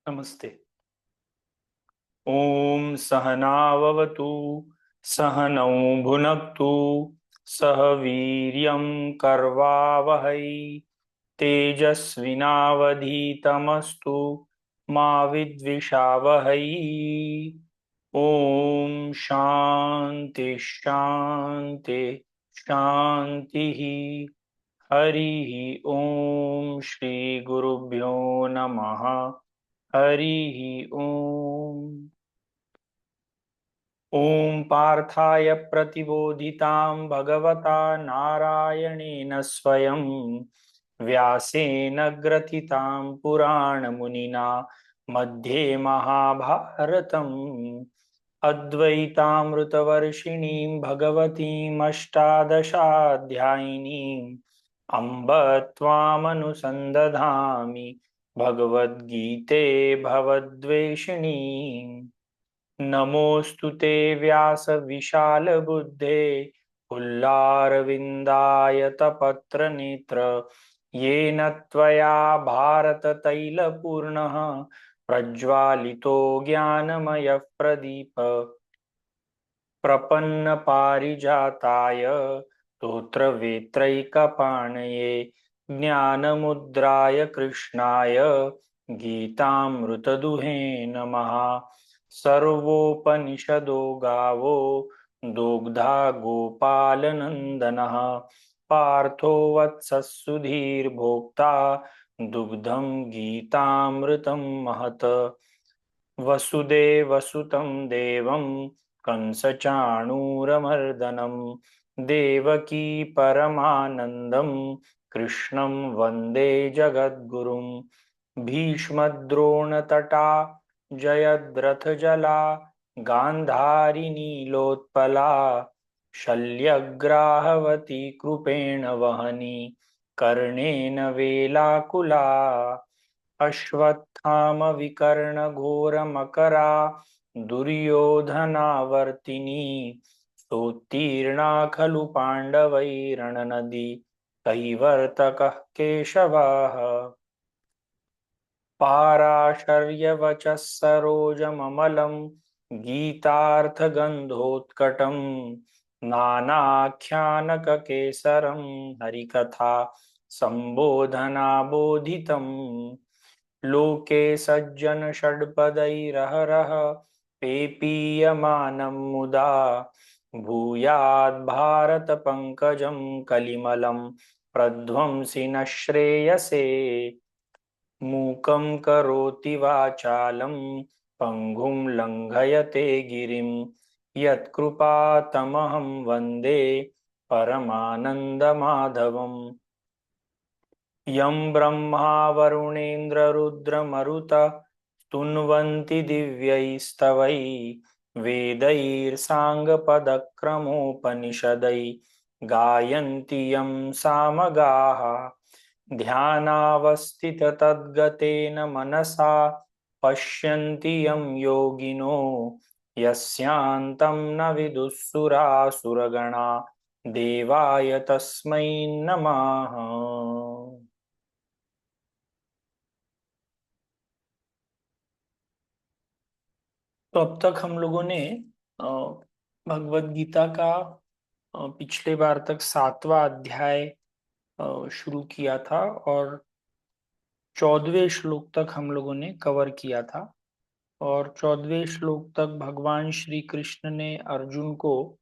नमस्ते। ओम सहनाववतु सहनौ भुनक्तु सह वीर्यं करवावहै तेजस्विनावधीतमस्तु मा विद्विषावहै। ओम शांति शांति शांति। हरि ओम श्री गुरुभ्यो नमः। हरि ओम। ओम पार्थाय प्रतिबोधितां भगवता नारायणेन स्वयं व्यासेन ग्रथितां पुराणमुनिना मध्ये महाभारतम् अद्वैतामृतवर्षिणीं भगवतीम् अष्टादशाध्यायिनीम् अम्ब त्वामनुसन्दधामि भगवद्गीते भवद्वेषिणीम्। नमोऽस्तु ते व्यास विशालबुद्धे पुल्लारविन्दाय तपत्रनेत्र येन त्वया भारततैलपूर्णः प्रज्वालितो ज्ञानमयः प्रदीप प्रपन्नपारिजाताय स्तोत्रवेत्रैकपाणये ज्ञानमुद्राय कृष्णाय गीतामृतदुहे नमः। सर्वोपनिषदो गावो दोग्धा गोपालनन्दनः पार्थो वत्सः सुधीर्भोक्ता दुग्धं गीतामृतं महत्। वसुदेवसुतं देवं कंसचाणूरमर्दनं देवकी परमानन्दं कृष्णं वन्दे जगद्गुरुं। भीष्मद्रोणतटा जयद्रथजला गान्धारी नीलोत्पला शल्यग्राहवती कृपेण वहनी कर्णेन वेलाकुला अश्वत्थामविकर्णघोरमकरा दुर्योधनावर्तिनी स्तोत्तीर्णा खलु पाण्डवैरणनदी कैवर्तकः केशवः पाराशर्यवचः सरोजममलं गीतार्थगन्धोत्कटं नानाख्यानककेसरं हरिकथा सम्बोधनाबोधितम् लोके सज्जन षड्पदैरहरः पेपीयमानं मुदा भूयात् भारत पंकजं कलिमलं प्रध्वंसि न श्रेयसे। मूकं करोति वाचालं पंगुं लंघयते गिरिं यत्कृपातमहं वन्दे परमानन्दमाधवम्। यं ब्रह्मा वरुणेन्द्ररुद्रमरुत स्तुन्वन्ति दिव्यैस्तवैः वेदैर्साङ्गपदक्रमोपनिषदैः गायन्ति यं सामगाः ध्यानावस्थिततद्गतेन मनसा पश्यन्ति यं योगिनो यस्यान्तं न विदुःसुरासुरगणा देवाय तस्मै नमः। तो अब तक हम लोगों ने भगवत गीता का पिछले बार तक 7वां अध्याय शुरू किया था और 14वें श्लोक तक हम लोगों ने कवर किया था। और 14वें श्लोक तक भगवान श्री कृष्ण ने अर्जुन को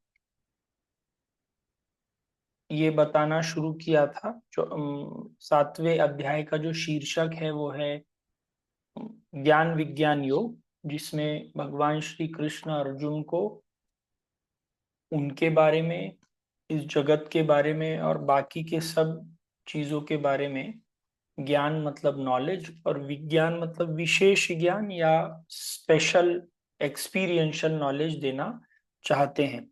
ये बताना शुरू किया था। जो 7वें अध्याय का जो शीर्षक है वो है ज्ञान विज्ञान योग, जिसमें भगवान श्री कृष्ण अर्जुन को उनके बारे में, इस जगत के बारे में और बाकी के सब चीजों के बारे में, ज्ञान मतलब नॉलेज और विज्ञान मतलब विशेष ज्ञान या स्पेशल एक्सपीरियंशियल नॉलेज देना चाहते हैं।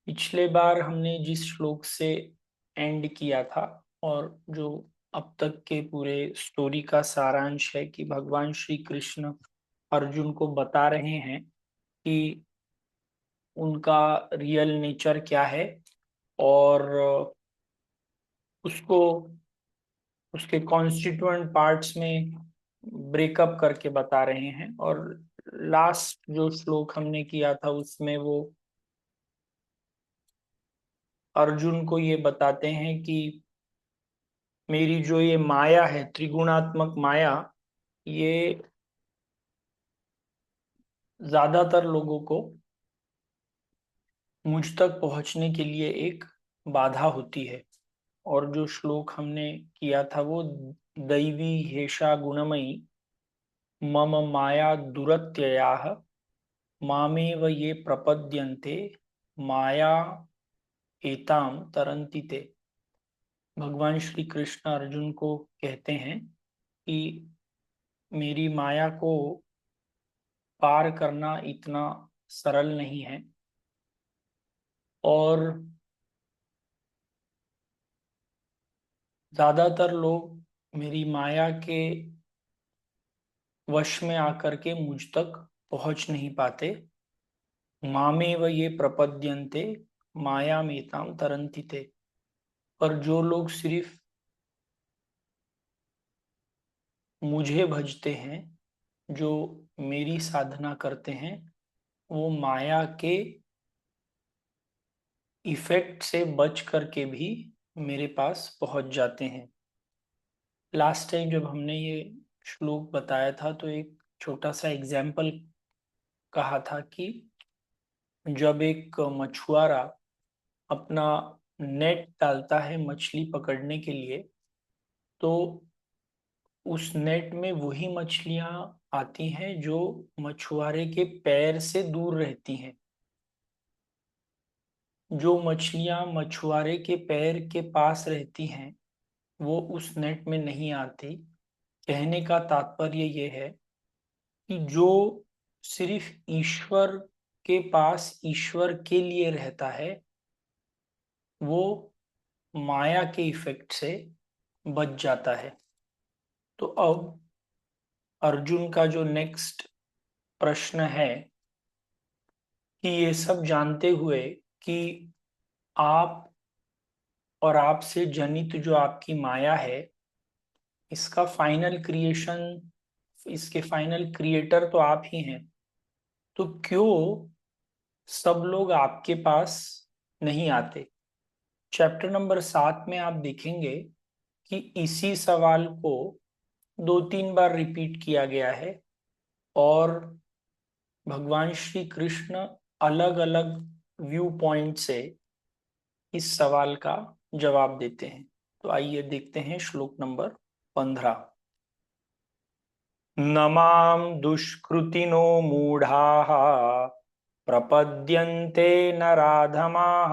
पिछले बार हमने जिस श्लोक से एंड किया था और जो अब तक के पूरे स्टोरी का सारांश है कि भगवान श्री कृष्ण अर्जुन को बता रहे हैं कि उनका रियल नेचर क्या है और उसको उसके कॉन्स्टिट्यूएंट पार्ट्स में ब्रेकअप करके बता रहे हैं। और लास्ट जो श्लोक हमने किया था उसमें वो अर्जुन को ये बताते हैं कि मेरी जो ये माया है, त्रिगुणात्मक माया, ये ज्यादातर लोगों को मुझ तक पहुंचने के लिए एक बाधा होती है। और जो श्लोक हमने किया था वो दैवी हेषा गुणमयी मम माया दुरत्ययाः मामेव ये प्रपद्यन्ते माया एताम तरन्ति ते। भगवान श्री कृष्ण अर्जुन को कहते हैं कि मेरी माया को पार करना इतना सरल नहीं है, और ज्यादातर लोग मेरी माया के वश में आकर के मुझ तक पहुंच नहीं पाते। मामेव ये प्रपद्यन्ते मायामेताम तरन्ति ते। पर जो लोग सिर्फ मुझे भजते हैं, जो मेरी साधना करते हैं, वो माया के इफेक्ट से बच करके भी मेरे पास पहुंच जाते हैं। लास्ट टाइम जब हमने ये श्लोक बताया था तो एक छोटा सा एग्जाम्पल कहा था कि जब एक मछुआरा अपना नेट डालता है मछली पकड़ने के लिए, तो उस नेट में वही मछलियां आती हैं जो मछुआरे के पैर से दूर रहती हैं। जो मछलियां मछुआरे के पैर के पास रहती हैं वो उस नेट में नहीं आती। कहने का तात्पर्य ये है कि जो सिर्फ ईश्वर के पास ईश्वर के लिए रहता है वो माया के इफेक्ट से बच जाता है। तो अब अर्जुन का जो नेक्स्ट प्रश्न है कि ये सब जानते हुए कि आप और आपसे जनित जो आपकी माया है, इसका फाइनल क्रिएशन, इसके फाइनल क्रिएटर तो आप ही हैं, तो क्यों सब लोग आपके पास नहीं आते। चैप्टर नंबर 7 में आप देखेंगे कि इसी सवाल को 2-3 बार रिपीट किया गया है, और भगवान श्री कृष्ण अलग अलग व्यू पॉइंट से इस सवाल का जवाब देते हैं। तो आइए देखते हैं श्लोक नंबर 15। न मां दुष्कृतिनो मूढ़ाः प्रपद्यन्ते नराधमाः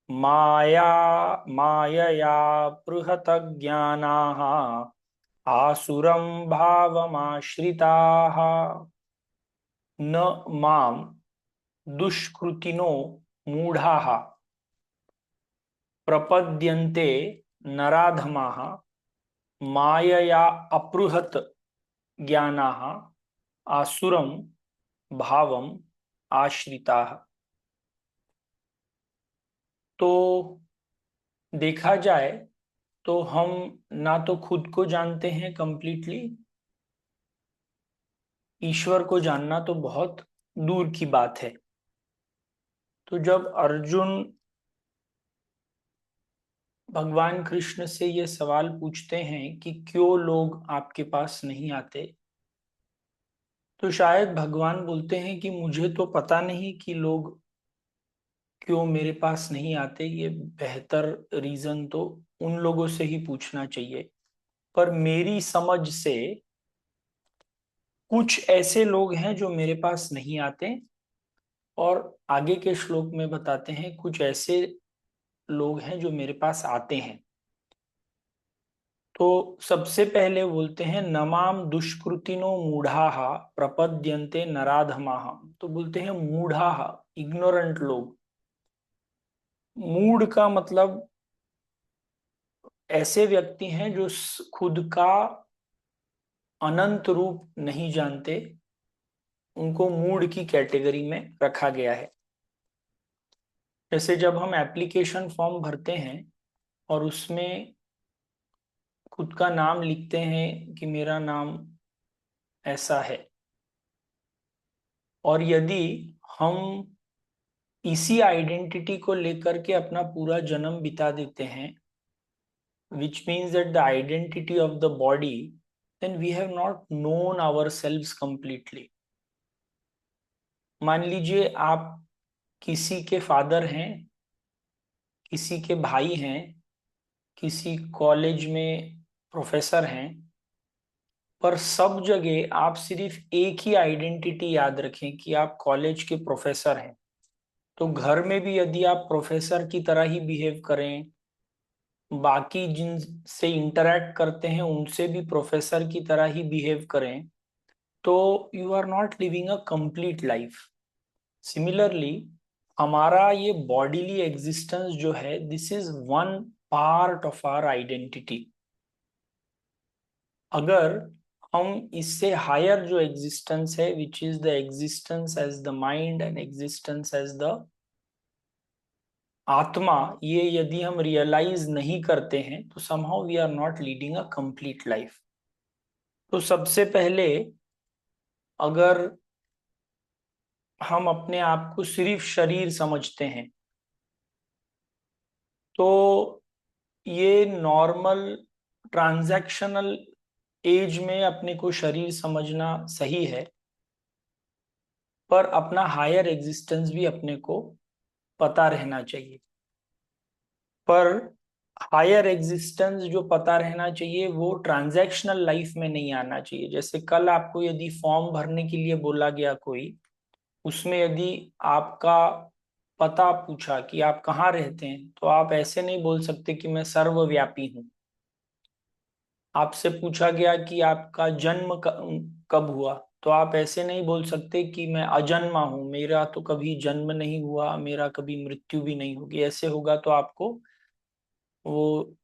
माया मायया पृहतज्ञानाः आसुरं भावमाश्रिताः। न मां दुष्कृतिनो मूढ़ाः प्रपद्यन्ते नराधमाः मायया अपृहत ज्ञानाः आसुरं भावम आश्रिताः। तो देखा जाए तो हम ना तो खुद को जानते हैं कंप्लीटली, ईश्वर को जानना तो बहुत दूर की बात है। तो जब अर्जुन भगवान कृष्ण से ये सवाल पूछते हैं कि क्यों लोग आपके पास नहीं आते, तो शायद भगवान बोलते हैं कि मुझे तो पता नहीं कि लोग क्यों मेरे पास नहीं आते। ये बेहतर रीजन तो उन लोगों से ही पूछना चाहिए। पर मेरी समझ से कुछ ऐसे लोग हैं जो मेरे पास नहीं आते, और आगे के श्लोक में बताते हैं कुछ ऐसे लोग हैं जो मेरे पास आते हैं। तो सबसे पहले बोलते हैं नमाम दुष्कृतिनो मूढ़ाः प्रपद्यन्ते नराधमाः। तो बोलते हैं मूढ़ाः, इग्नोरेंट लोग। मूढ़ का मतलब ऐसे व्यक्ति हैं जो खुद का अनंत रूप नहीं जानते, उनको मूढ़ की कैटेगरी में रखा गया है। जैसे जब हम एप्लीकेशन फॉर्म भरते हैं और उसमें खुद का नाम लिखते हैं कि मेरा नाम ऐसा है, और यदि हम इसी आइडेंटिटी को लेकर के अपना पूरा जन्म बिता देते हैं, which means that the identity of the body, then we have not known ourselves completely. मान लीजिए आप किसी के फादर हैं, किसी के भाई हैं, किसी कॉलेज में प्रोफेसर हैं, पर सब जगह आप सिर्फ एक ही आइडेंटिटी याद रखें कि आप कॉलेज के प्रोफेसर हैं। तो घर में भी यदि आप प्रोफेसर की तरह ही बिहेव करें, बाकी जिन से इंटरेक्ट करते हैं उनसे भी प्रोफेसर की तरह ही बिहेव करें, तो you are not living a complete life. Similarly हमारा ये बॉडीली एग्जिस्टेंस जो है, this is one part of our identity. अगर हम इससे हायर जो एग्जिस्टेंस है, which is the existence as the mind and existence as the atma, ये यदि हम रियलाइज नहीं करते हैं तो somehow we are not leading a complete life. तो सबसे पहले अगर हम अपने आप को सिर्फ शरीर समझते हैं, तो ये नॉर्मल ट्रांजैक्शनल एज में अपने को शरीर समझना सही है, पर अपना हायर एग्जिस्टेंस भी अपने को पता रहना चाहिए। पर हायर एग्जिस्टेंस जो पता रहना चाहिए वो ट्रांजैक्शनल लाइफ में नहीं आना चाहिए। जैसे कल आपको यदि फॉर्म भरने के लिए बोला गया कोई, उसमें यदि आपका पता पूछा कि आप कहाँ रहते हैं, तो आप ऐसे नहीं बोल सकते कि मैं सर्वव्यापी हूँ। आपसे पूछा गया कि आपका जन्म कब हुआ, तो आप ऐसे नहीं बोल सकते कि मैं अजन्मा हूँ, मेरा तो कभी जन्म नहीं हुआ, मेरा कभी मृत्यु भी नहीं होगी। ऐसे होगा तो आपको वो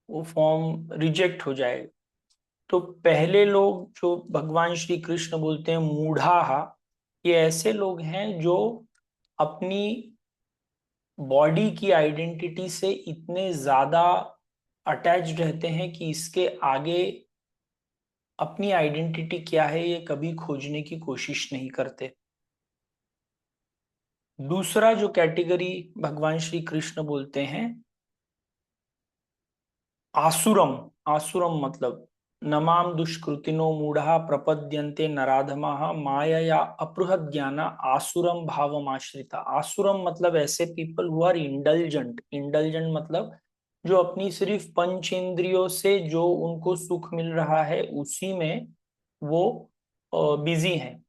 वो फॉर्म रिजेक्ट हो जाएगा। तो पहले लोग जो भगवान श्री कृष्ण बोलते हैं मूढ़ाहा, ये ऐसे लोग हैं जो अपनी बॉडी की आइडेंटिटी से इतने ज्यादा अटैच रहते हैं कि इसके आगे अपनी आइडेंटिटी क्या है ये कभी खोजने की कोशिश नहीं करते। दूसरा जो कैटेगरी भगवान श्री कृष्ण बोलते हैं आसुरम। आसुरम मतलब नमाम दुष्कृतिनो मूढ़ा प्रपद्यन्ते नराधमाः मायया अपृहत ज्ञाना आसुरम भावम आश्रिता। आसुरम मतलब ऐसे people who are indulgent. Indulgent मतलब जो अपनी सिर्फ पंच इंद्रियों से जो उनको सुख मिल रहा है उसी में वो बिजी हैं।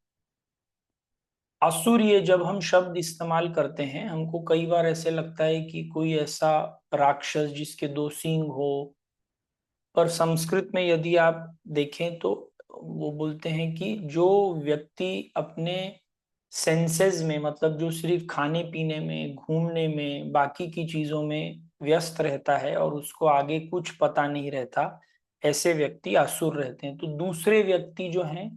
असुर, ये जब हम शब्द इस्तेमाल करते हैं, हमको कई बार ऐसे लगता है कि कोई ऐसा राक्षस जिसके दो सींग हो, पर संस्कृत में यदि आप देखें तो वो बोलते हैं कि जो व्यक्ति अपने सेंसेस में, मतलब जो सिर्फ खाने पीने में, घूमने में, बाकी की चीजों में व्यस्त रहता है और उसको आगे कुछ पता नहीं रहता, ऐसे व्यक्ति असुर रहते हैं। तो दूसरे व्यक्ति जो हैं,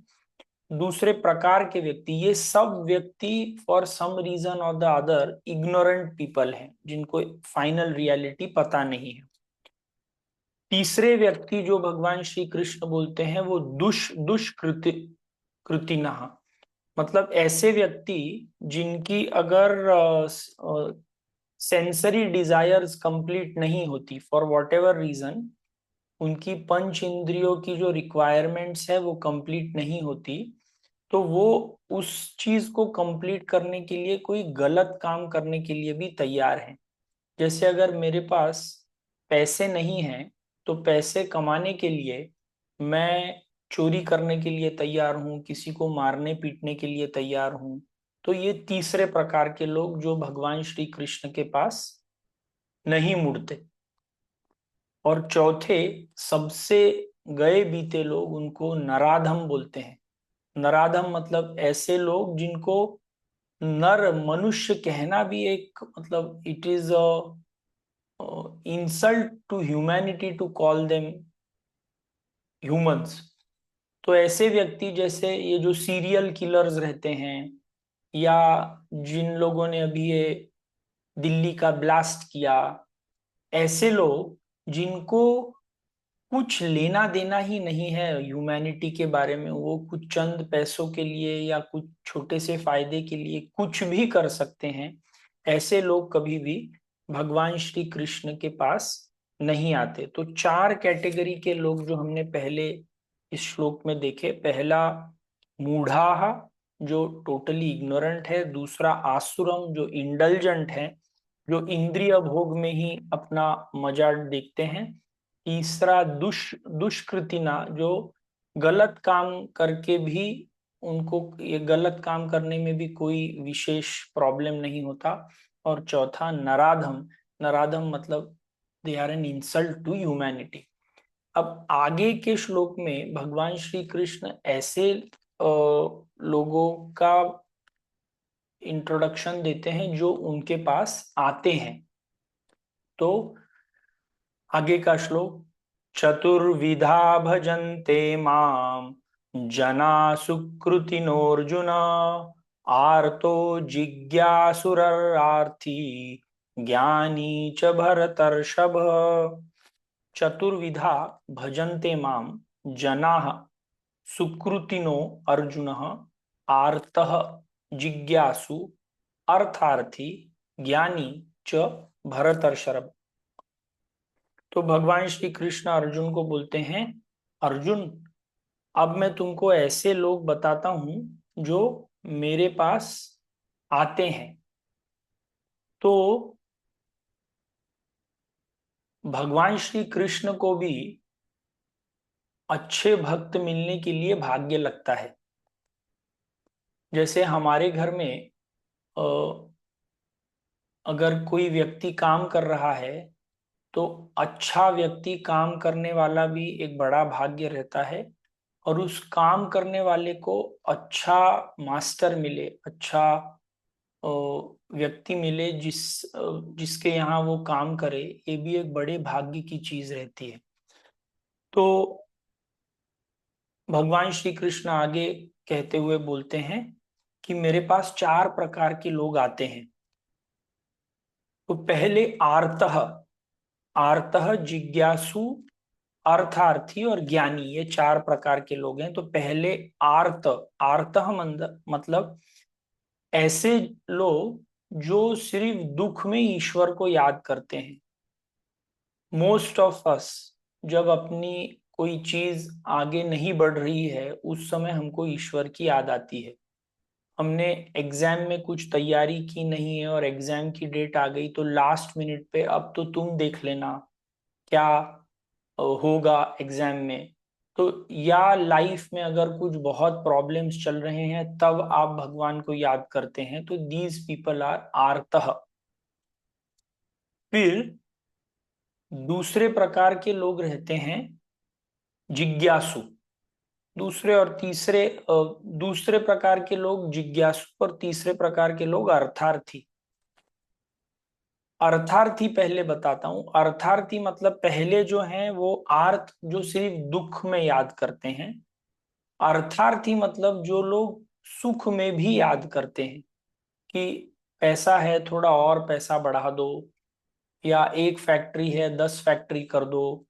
दूसरे प्रकार के व्यक्ति, ये सब व्यक्ति फॉर सम रीजन और द अदर इग्नोरेंट पीपल हैं, जिनको फाइनल रियलिटी पता नहीं है। तीसरे व्यक्ति जो भगवान श्री कृष्ण बोलते हैं वो दुष्कृति कृतिना, मतलब ऐसे व्यक्ति जिनकी अगर सेंसरी डिजायर्स कंप्लीट नहीं होती फॉर वॉट एवर रीजन, उनकी पंच इंद्रियों की जो रिक्वायरमेंट्स है वो कंप्लीट नहीं होती, तो वो उस चीज को कंप्लीट करने के लिए कोई गलत काम करने के लिए भी तैयार है। जैसे अगर मेरे पास पैसे नहीं हैं, तो पैसे कमाने के लिए मैं चोरी करने के लिए तैयार हूँ, किसी को मारने पीटने के लिए तैयार हूँ। तो ये तीसरे प्रकार के लोग जो भगवान श्री कृष्ण के पास नहीं मुड़ते। और चौथे सबसे गए बीते लोग, उनको नराधम बोलते हैं। नराधम मतलब ऐसे लोग जिनको नर मनुष्य कहना भी एक, मतलब it is a insult to humanity to call them humans. तो ऐसे व्यक्ति जैसे ये जो सीरियल किलर्स रहते हैं, या जिन लोगों ने अभी ये दिल्ली का ब्लास्ट किया, ऐसे लोग जिनको कुछ लेना देना ही नहीं है ह्यूमैनिटी के बारे में, वो कुछ चंद पैसों के लिए या कुछ छोटे से फायदे के लिए कुछ भी कर सकते हैं, ऐसे लोग कभी भी भगवान श्री कृष्ण के पास नहीं आते। तो चार कैटेगरी के लोग जो हमने पहले इस श्लोक में देखे, पहला मूढ़ाहा जो टोटली इग्नोरेंट है, दूसरा आसुरम जो इंडल्जेंट है, जो इंद्रिय भोग में ही अपना मजा देखते हैं, तीसरा दुष्कृतिना जो गलत काम करके भी उनको ये गलत काम करने में भी कोई विशेष प्रॉब्लम नहीं होता, और चौथा नराधम। नराधम मतलब they are an insult to humanity. अब आगे के श्लोक में भगवान श्री कृष्ण ऐसे लोगों का इंट्रोडक्शन देते हैं जो उनके पास आते हैं। तो आगे का श्लोक, चतुर्विधा भजन्ते माम जना सुकृतिनोऽर्जुन आर्तो जिज्ञासुरर्थी ज्ञानी च भरतर्षभ। चतुर्विधा भजन्ते माम जनाः सुकृतिनो अर्जुन आर्तः जिज्ञासु अर्थार्थी ज्ञानी च भरतर्षभ। तो भगवान श्री कृष्ण अर्जुन को बोलते हैं, अर्जुन अब मैं तुमको ऐसे लोग बताता हूं जो मेरे पास आते हैं। तो भगवान श्री कृष्ण को भी अच्छे भक्त मिलने के लिए भाग्य लगता है। जैसे हमारे घर में अ, अगर कोई व्यक्ति काम कर रहा है तो अच्छा व्यक्ति काम करने वाला भी एक बड़ा भाग्य रहता है, और उस काम करने वाले को अच्छा मास्टर मिले, अच्छा अ, व्यक्ति मिले जिसके यहाँ वो काम करे, ये भी एक बड़े भाग्य की चीज रहती है। तो भगवान श्री कृष्ण आगे कहते हुए बोलते हैं कि मेरे पास चार प्रकार के लोग आते हैं। तो पहले आर्तः, आर्तः जिज्ञासु अर्थार्थी और ज्ञानी, ये चार प्रकार के लोग हैं। तो पहले आर्त, आर्तः मतलब ऐसे लोग जो सिर्फ दुख में ईश्वर को याद करते हैं। मोस्ट ऑफ अस जब अपनी कोई चीज आगे नहीं बढ़ रही है उस समय हमको ईश्वर की याद आती है। हमने एग्जाम में कुछ तैयारी की नहीं है और एग्जाम की डेट आ गई तो लास्ट मिनट पे अब तो तुम देख लेना क्या होगा एग्जाम में। तो या लाइफ में अगर कुछ बहुत प्रॉब्लम्स चल रहे हैं तब आप भगवान को याद करते हैं। तो दीज पीपल आर आर्तः। फिर दूसरे प्रकार के लोग रहते हैं जिज्ञासु। दूसरे और तीसरे दूसरे प्रकार के लोग जिज्ञासु और तीसरे प्रकार के लोग अर्थार्थी। अर्थार्थी पहले बताता हूं। अर्थार्थी मतलब पहले जो हैं वो आर्थ जो सिर्फ दुख में याद करते हैं। अर्थार्थी मतलब जो लोग सुख में भी याद करते हैं कि पैसा है थोड़ा और पैसा बढ़ा दो, या एक फैक्ट्री है 10 फैक्ट्री कर दो,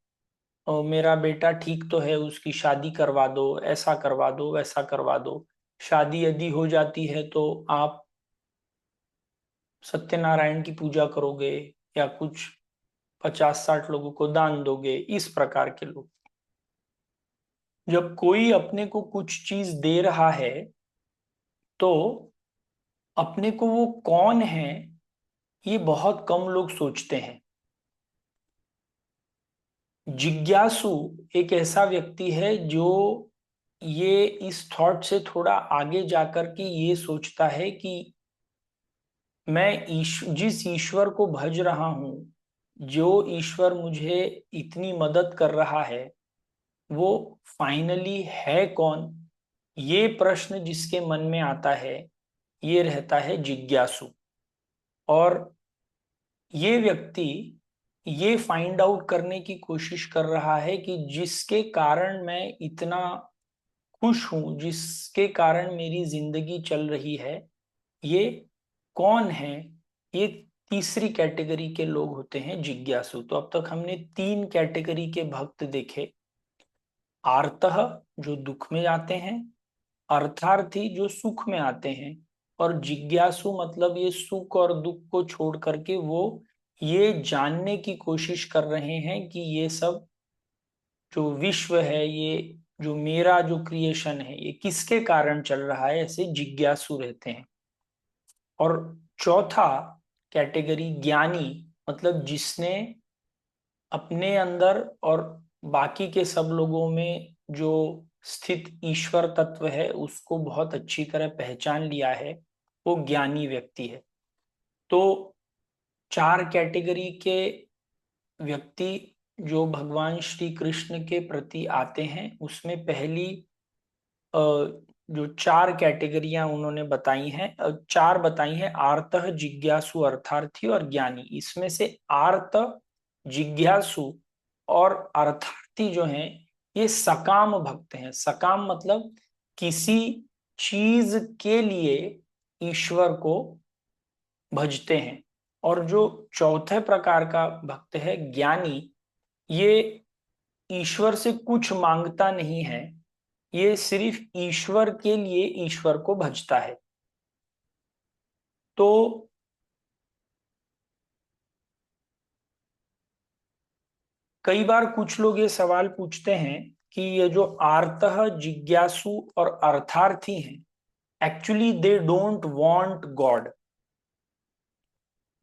और मेरा बेटा ठीक तो है उसकी शादी करवा दो, ऐसा करवा दो वैसा करवा दो। शादी यदि हो जाती है तो आप सत्यनारायण की पूजा करोगे या कुछ 50-60 लोगों को दान दोगे, इस प्रकार के लोग। जब कोई अपने को कुछ चीज दे रहा है तो अपने को वो कौन है ये बहुत कम लोग सोचते हैं। जिज्ञासु एक ऐसा व्यक्ति है जो ये इस थॉट से थोड़ा आगे जाकर के ये सोचता है कि मैं जिस ईश्वर को भज रहा हूं, जो ईश्वर मुझे इतनी मदद कर रहा है, वो फाइनली है कौन। ये प्रश्न जिसके मन में आता है ये रहता है जिज्ञासु। और ये व्यक्ति ये फाइंड आउट करने की कोशिश कर रहा है कि जिसके कारण मैं इतना खुश हूं, जिसके कारण मेरी जिंदगी चल रही है, ये कौन है। ये तीसरी कैटेगरी के लोग होते हैं जिज्ञासु। तो अब तक हमने 3 कैटेगरी के भक्त देखे। आर्तः जो दुख में आते हैं, अर्थार्थी जो सुख में आते हैं, और जिज्ञासु मतलब ये सुख और दुख को छोड़ करके वो ये जानने की कोशिश कर रहे हैं कि ये सब जो विश्व है, ये जो मेरा जो क्रिएशन है, ये किसके कारण चल रहा है, ऐसे जिज्ञासु रहते हैं। और चौथा कैटेगरी ज्ञानी, मतलब जिसने अपने अंदर और बाकी के सब लोगों में जो स्थित ईश्वर तत्व है उसको बहुत अच्छी तरह पहचान लिया है, वो ज्ञानी व्यक्ति है। तो 4 कैटेगरी के व्यक्ति जो भगवान श्री कृष्ण के प्रति आते हैं, उसमें पहली जो 4 कैटेगरियां उन्होंने बताई हैं, 4 बताई हैं, आर्तः, जिज्ञासु, अर्थार्थी और ज्ञानी। इसमें से आर्त, जिज्ञासु और अर्थार्थी जो हैं, ये सकाम भक्त हैं। सकाम मतलब किसी चीज के लिए ईश्वर को भजते हैं। और जो चौथे प्रकार का भक्त है ज्ञानी, ये ईश्वर से कुछ मांगता नहीं है, ये सिर्फ ईश्वर के लिए ईश्वर को भजता है। तो कई बार कुछ लोग ये सवाल पूछते हैं कि ये जो आर्तः, जिज्ञासु और अर्थार्थी हैं, actually they don't want God,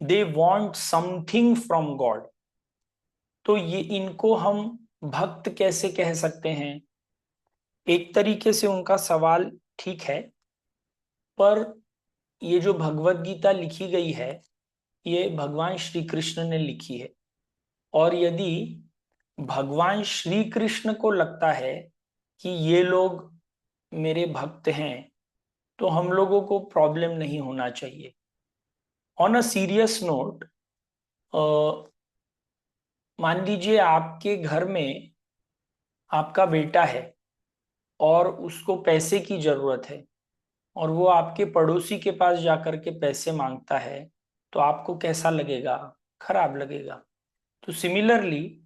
they want something from God. तो ये इनको हम भक्त कैसे कह सकते हैं? एक तरीके से उनका सवाल ठीक है, पर ये जो भगवत गीता लिखी गई है, ये भगवान श्री कृष्ण ने लिखी है। और यदि भगवान श्री कृष्ण को लगता है कि ये लोग मेरे भक्त हैं, तो हम लोगों को प्रॉब्लम नहीं होना चाहिए। ऑन अ सीरियस नोट, मान लीजिए आपके घर में आपका बेटा है और उसको पैसे की जरूरत है, और वो आपके पड़ोसी के पास जाकर के पैसे मांगता है, तो आपको कैसा लगेगा? खराब लगेगा। तो सिमिलरली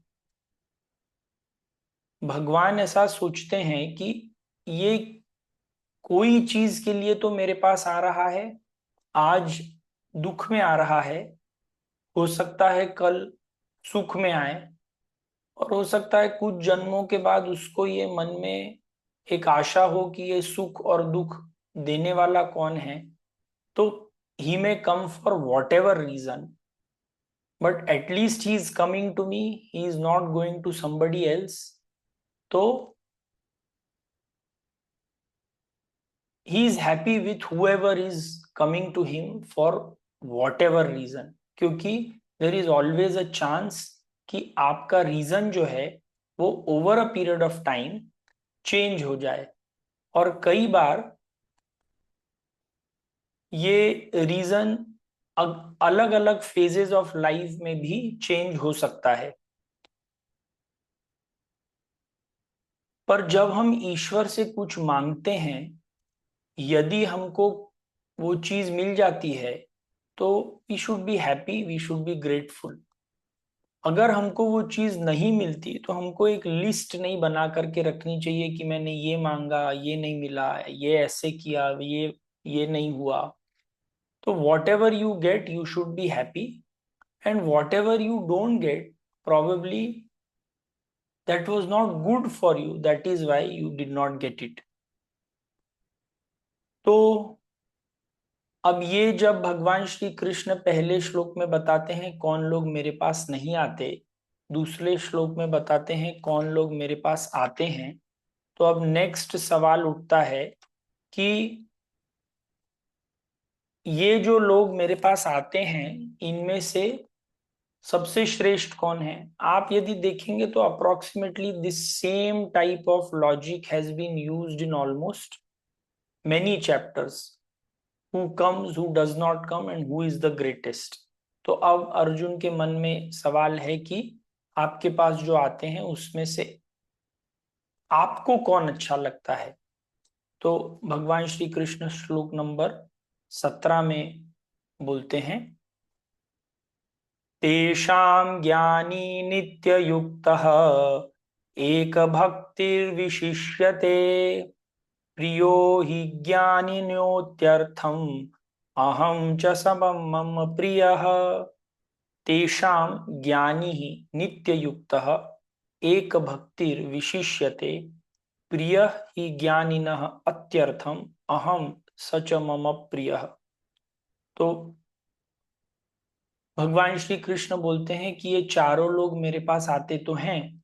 भगवान ऐसा सोचते हैं कि ये कोई चीज के लिए तो मेरे पास आ रहा है, आज दुख में आ रहा है, हो सकता है कल सुख में आए, और हो सकता है कुछ जन्मों के बाद उसको ये मन में एक आशा हो कि ये सुख और दुख देने वाला कौन है। तो he may come for whatever reason, but at least he is coming to me, he is not going to somebody else. तो he is happy with whoever is coming to him for whatever reason, क्योंकि there is always a chance कि आपका reason जो है वो over a period of time change हो जाए। और कई बार ये रीजन अलग अलग फेजेस ऑफ लाइफ में भी चेंज हो सकता है। पर जब हम ईश्वर से कुछ मांगते हैं, यदि हमको वो चीज मिल जाती है, तो we should be happy, we should be grateful. अगर हमको वो चीज नहीं मिलती, तो हमको एक लिस्ट नहीं बना करके रखनी चाहिए कि मैंने ये मांगा, ये नहीं मिला, ये ऐसे किया, ये नहीं हुआ। तो what ever you get you should be happy, and what ever you don't get, probably that was not good for you, that is why you did not get it। तो अब ये जब भगवान श्री कृष्ण पहले श्लोक में बताते हैं कौन लोग मेरे पास नहीं आते, दूसरे श्लोक में बताते हैं कौन लोग मेरे पास आते हैं, तो अब नेक्स्ट सवाल उठता है कि ये जो लोग मेरे पास आते हैं, इनमें से सबसे श्रेष्ठ कौन है? आप यदि देखेंगे तो approximately this same type of logic has been used in almost many chapters. Who comes, who does not come, and who is the greatest. तो अब अर्जुन के मन में सवाल है कि आपके पास जो आते हैं उसमें से आपको कौन अच्छा लगता है? तो भगवान श्री कृष्ण श्लोक नंबर 17 में बोलते हैं तेषां ज्ञानी नित्ययुक्तः एक भक्तिर्विशिष्यते प्रियो हि ज्ञानिनोत्यर्थम् अहं च समं मम प्रियः। तेषां ज्ञानी ही नित्ययुक्तः एक भक्तिर्विशिष्यते प्रिय ही ज्ञानिनः अत्यर्थम अहम सच मम प्रियः। तो भगवान श्री कृष्ण बोलते हैं कि ये चारों लोग मेरे पास आते तो हैं,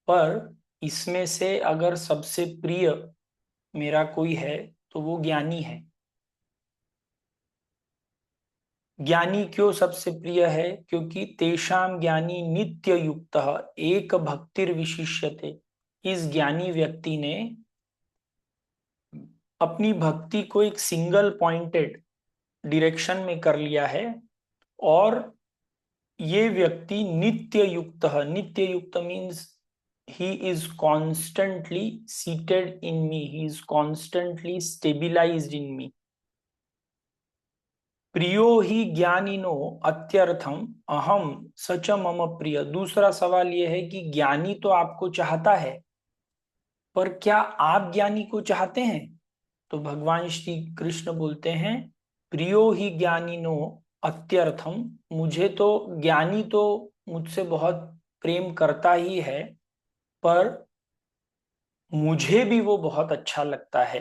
पर इसमें से अगर सबसे प्रिय मेरा कोई है तो वो ज्ञानी है। ज्ञानी क्यों सबसे प्रिय है? क्योंकि तेषाम ज्ञानी नित्य युक्त एक भक्तिर विशिष्यते। इस ज्ञानी व्यक्ति ने अपनी भक्ति को एक सिंगल पॉइंटेड डिरेक्शन में कर लिया है, और ये व्यक्ति नित्य युक्त है। नित्य युक्त means he is constantly seated in me, he is constantly stabilized in me. प्रियो ही ज्ञानिनो अत्यर्थम अहम सच मम प्रिय। दूसरा सवाल यह है कि ज्ञानी तो आपको चाहता है, पर क्या आप ज्ञानी को चाहते हैं? तो भगवान श्री कृष्ण बोलते हैं प्रियो ही ज्ञानिनो अत्यर्थम, मुझे तो ज्ञानी तो मुझसे बहुत प्रेम करता ही है, पर मुझे भी वो बहुत अच्छा लगता है।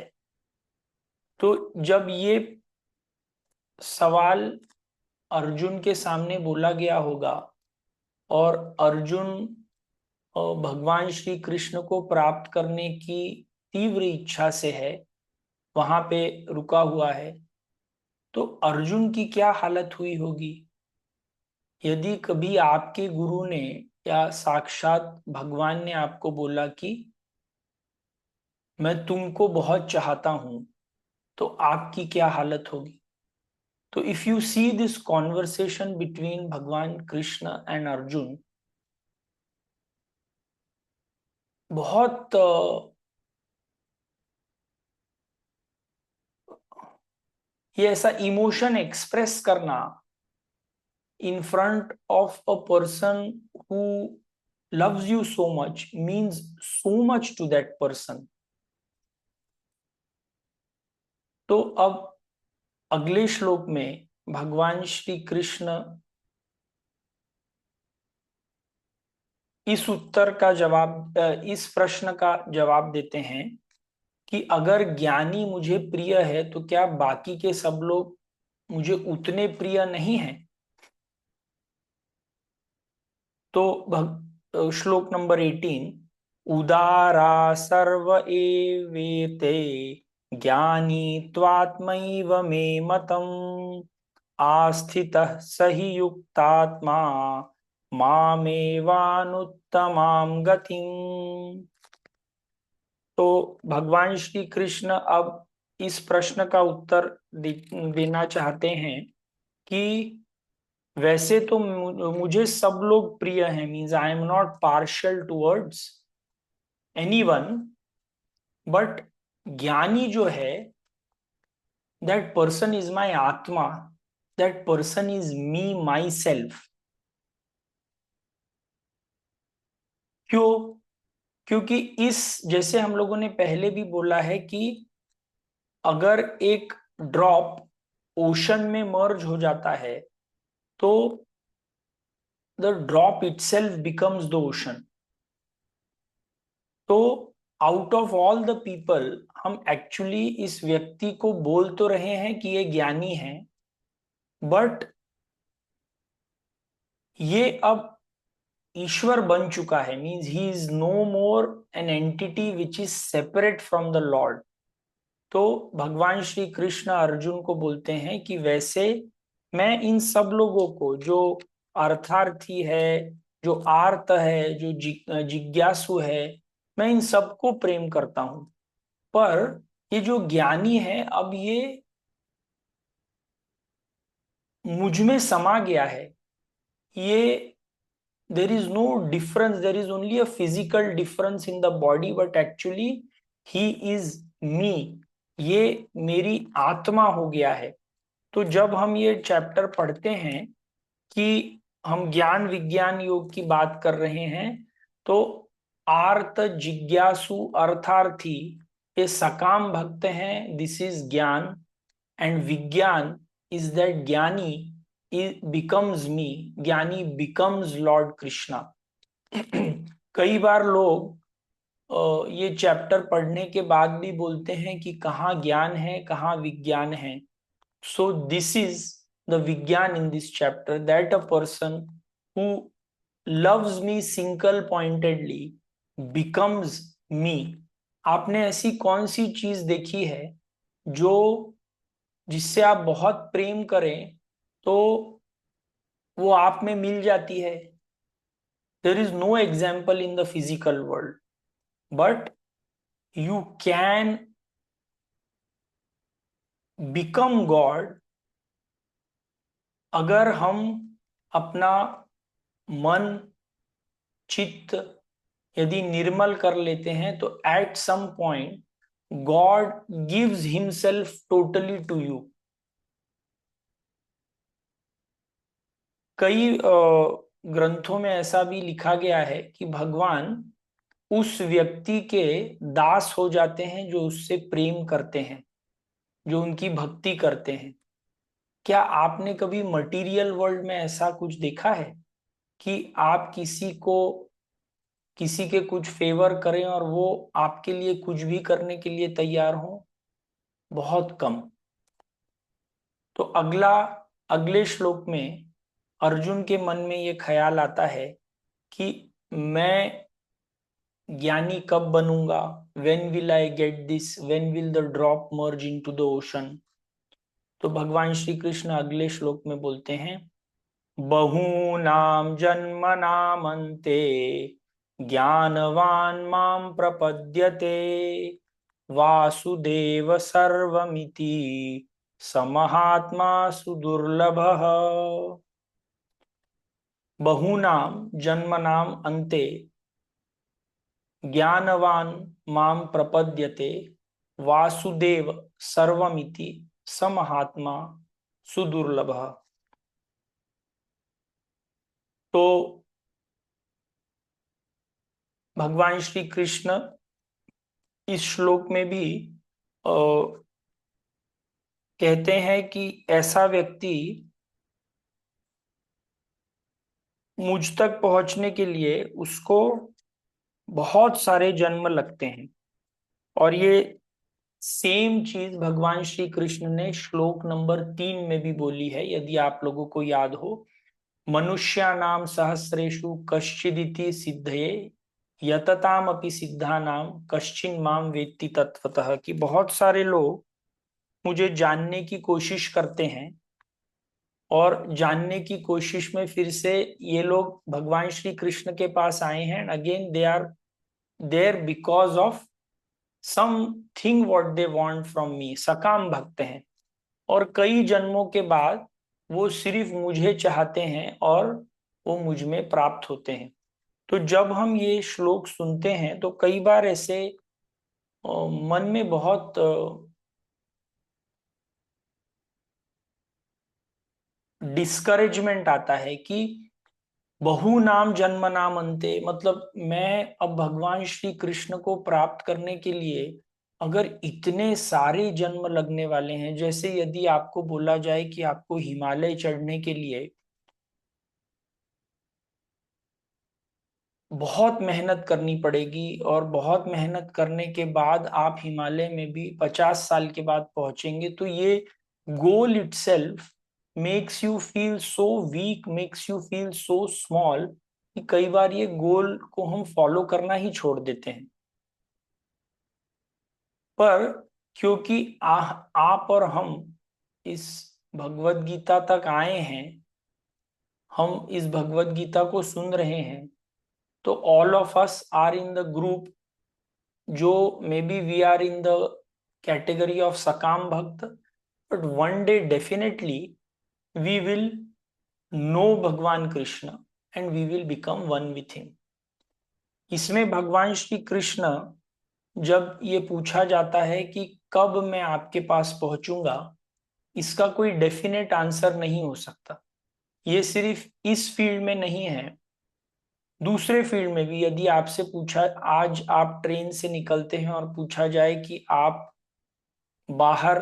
तो जब ये सवाल अर्जुन के सामने बोला गया होगा और अर्जुन भगवान श्री कृष्ण को प्राप्त करने की तीव्र इच्छा से है, वहां पे रुका हुआ है, तो अर्जुन की क्या हालत हुई होगी? यदि कभी आपके गुरु ने या साक्षात भगवान ने आपको बोला कि मैं तुमको बहुत चाहता हूं, तो आपकी क्या हालत होगी? तो if you see this conversation between भगवान कृष्ण एंड अर्जुन, बहुत ये ऐसा इमोशन एक्सप्रेस करना in front of a person who loves you so much means so much to that person. तो अब अगले श्लोक में भगवान श्री कृष्ण इस उत्तर का जवाब, इस प्रश्न का जवाब देते हैं कि अगर ज्ञानी मुझे प्रिय है तो क्या बाकी के सब लोग मुझे उतने प्रिय नहीं हैं? तो श्लोक नंबर 18, उदारा सर्व एवेते ज्ञानी त्वात्मैव मे मतम् आस्थितः स हि युक्तात्मा मामेवानुत्तमां गतिम्। तो भगवान श्री कृष्ण अब इस प्रश्न का उत्तर देना चाहते हैं कि वैसे तो मुझे सब लोग प्रिय हैं, means I am not partial towards anyone, but ज्ञानी जो है, दैट पर्सन इज माय आत्मा, that person is me my self. क्यों? क्योंकि इस, जैसे हम लोगों ने पहले भी बोला है कि अगर एक ड्रॉप ओशन में मर्ज हो जाता है तो the drop itself becomes the ocean. तो out of all the people हम एक्चुअली इस व्यक्ति को बोल तो रहे हैं कि ये ज्ञानी है, बट ये अब ईश्वर बन चुका है, means he is no more an entity which is separate from the lord. तो भगवान श्री कृष्ण अर्जुन को बोलते हैं कि वैसे मैं इन सब लोगों को, जो अर्थार्थी है, जो आर्त है, जो जिज्ञासु है, मैं इन सबको प्रेम करता हूं, पर ये जो ज्ञानी है अब ये मुझ में समा गया है। ये there is no difference, there is only a physical difference in the body, but actually he is me, ये मेरी आत्मा हो गया है। तो जब हम ये चैप्टर पढ़ते हैं कि हम ज्ञान विज्ञान योग की बात कर रहे हैं, तो आर्त जिज्ञासु अर्थार्थी ये सकाम भक्त हैं, दिस इज ज्ञान। एंड विज्ञान इज दैट ज्ञानी बिकम्स मी, ज्ञानी बिकम्स लॉर्ड कृष्णा। कई बार लोग ये चैप्टर पढ़ने के बाद भी बोलते हैं कि कहाँ ज्ञान है कहाँ विज्ञान है। सो दिस इज द विज्ञान in this chapter, that a person who loves me single pointedly becomes me। आपने ऐसी कौन सी चीज देखी है जो, जिससे आप बहुत प्रेम करें तो वो आप में मिल जाती है? There is no example in the physical world, but you can become god अगर हम अपना मन चित्त यदि निर्मल कर लेते हैं, तो at some point god gives himself totally to you. कई ग्रंथों में ऐसा भी लिखा गया है कि भगवान उस व्यक्ति के दास हो जाते हैं जो उससे प्रेम करते हैं, जो उनकी भक्ति करते हैं। क्या आपने कभी मटेरियल वर्ल्ड में ऐसा कुछ देखा है कि आप किसी के कुछ फेवर करें और वो आपके लिए कुछ भी करने के लिए तैयार हो? बहुत कम। तो अगले श्लोक में अर्जुन के मन में ये ख्याल आता है कि मैं ज्ञानी कब बनूंगा, when will I get this, when will the drop merge into the ocean. तो भगवान श्री कृष्ण अगले श्लोक में बोलते हैं, बहूनाम जन्मनामन्ते ज्ञानवान माम प्रपद्यते वासुदेव सर्वमिति समहात्मा सुदुर्लभः। बहूनाम जन्मनाम अन्ते ज्ञानवान माम प्रपद्यते वासुदेव सर्वमिति समहात्मा सुदुर्लभः। तो भगवान श्री कृष्ण इस श्लोक में भी कहते हैं कि ऐसा व्यक्ति मुझ तक पहुंचने के लिए उसको बहुत सारे जन्म लगते हैं। और ये सेम चीज भगवान श्री कृष्ण ने श्लोक नंबर 3 में भी बोली है, यदि आप लोगों को याद हो। मनुष्यानाम सहस्रेषु कश्चिदिति सिद्धये यतताम अपि सिद्धानाम कश्चिन माम वेत्ति तत्वतः। कि बहुत सारे लोग मुझे जानने की कोशिश करते हैं और जानने की कोशिश में फिर से ये लोग भगवान श्री कृष्ण के पास आए हैं। Again they are there because of something what they want from me, सकाम भक्त हैं। और कई जन्मों के बाद वो सिर्फ मुझे चाहते हैं और वो मुझ में प्राप्त होते हैं। तो जब हम ये श्लोक सुनते हैं तो कई बार ऐसे मन में बहुत डिस्करेजमेंट आता है कि बहु नाम जन्म नाम अंते, मतलब मैं अब भगवान श्री कृष्ण को प्राप्त करने के लिए अगर इतने सारे जन्म लगने वाले हैं, जैसे यदि आपको बोला जाए कि आपको हिमालय चढ़ने के लिए बहुत मेहनत करनी पड़ेगी और बहुत मेहनत करने के बाद आप हिमालय में भी 50 साल के बाद पहुंचेंगे, तो ये goal itself makes you feel so weak, makes you feel so small कि कई बार ये गोल को हम फॉलो करना ही छोड़ देते हैं। पर क्योंकि आप और हम इस भगवत गीता तक आए हैं, हम इस भगवत गीता को सुन रहे हैं, तो all of us are in the group जो maybe we are in the category of सकाम भक्त, but one day definitely we will know Bhagwan Krishna and we will become one with him. इसमें भगवान श्री कृष्ण, जब ये पूछा जाता है कि कब मैं आपके पास पहुंचूंगा, इसका कोई डेफिनेट आंसर नहीं हो सकता। ये सिर्फ इस फील्ड में नहीं है, दूसरे फील्ड में भी। यदि आपसे पूछा, आज आप ट्रेन से निकलते हैं और पूछा जाए कि आप बाहर